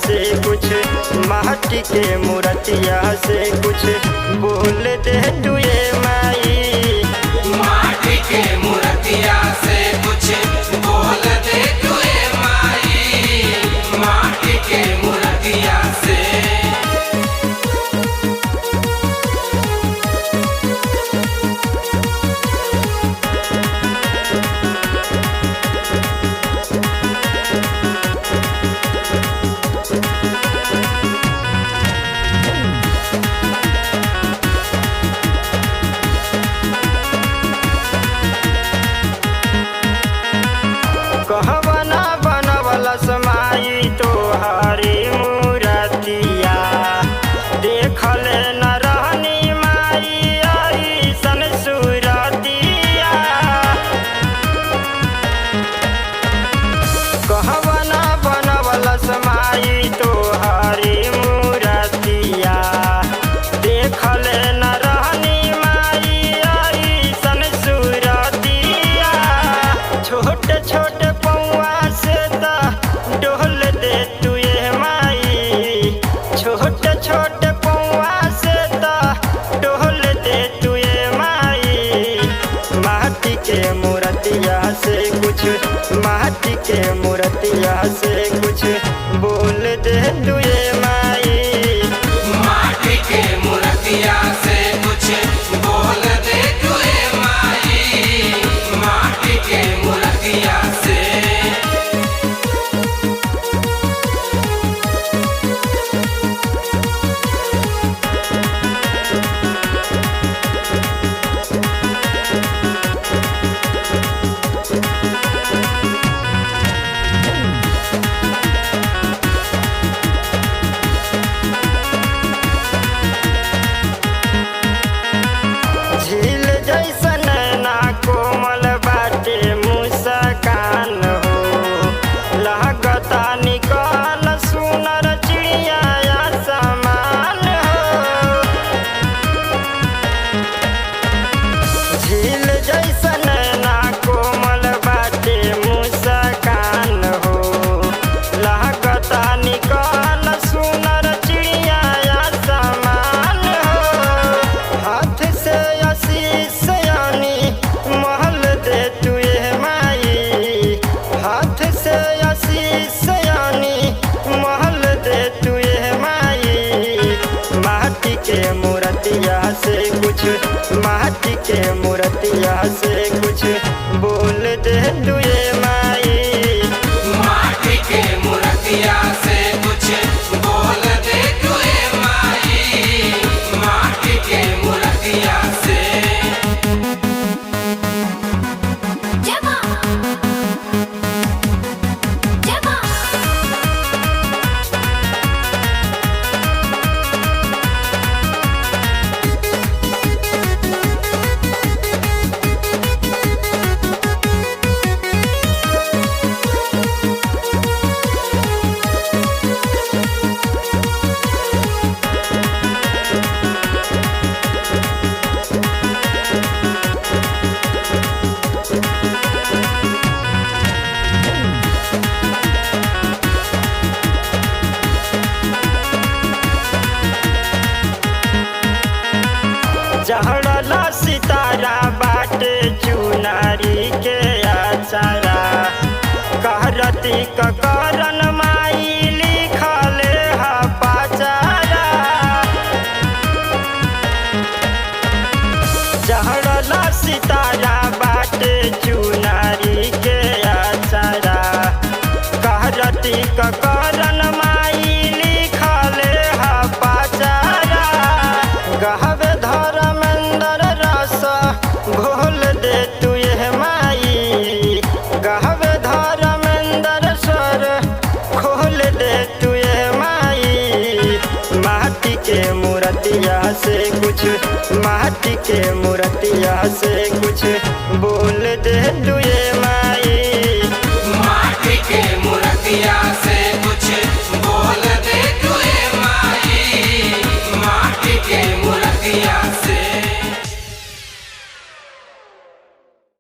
से कुछ, माटी के मूर्तिया से कुछ बोल दे तू ये माई। माटी के मूर्तिया से कुछ बोल दे तू ये माई, माटी के मूर्तिया से। कहवना बनवला समाई तोहारी मूर्तिया, देखल न रहनी माई ऐसन सूरतिया। कहवना बनवला समाई तोहारी मूर्तिया, देखल न रहनी माई ऐसन सूरतिया। छोटे छोटे पौआ से ता डोल दे तू ये माई, छोटे छोटे पौआ से ता डोल दे तू ये माई। माटी के मूर्तिया से कुछ, माटी के मूर्तिया से कुछ बोल दे तू ये माई। माटी के मूर्तिया से कुछ बोल दे तू ये माई, माटी के मूर्तिया से। झील जैसन ना कोमल बाटे मुस्कान हो, लागता निकाल सुनर चिड़िया समान हो। झील जैसन ना कोमल बाटे मुस्कान हो, लागता निकाल सुनर चिड़िया समान हो। हाथ से आशीष यानी महल दे तू ये माई, हाथ से आशीष यानी महल दे तू ये माई। माटी के मूर्तिया से कुछ, माटी के मूर्तिया से कुछ बोल दे तू ये माई। माटी के मूर्तिया से कुछ बोल दे तू ये माई, माटी के मूर्तिया से। जहड़ला सितारा बाटे चुनारी के आचारा, कहरती करण माई लिखले हा पाचारा। जहड़ला सितारा बाटे चुनारी के आचारा, कहरती करण माई लिखले हा पाचारा। गहवे धर्मेंद्र रस घोल दे तू ये माई, गहवे धर्मेंद्र स्वर खोल दे तू ये माई। माटी के मूर्तिया से कुछ, माटी के मूर्तिया से कुछ बोल दे तू ये माई।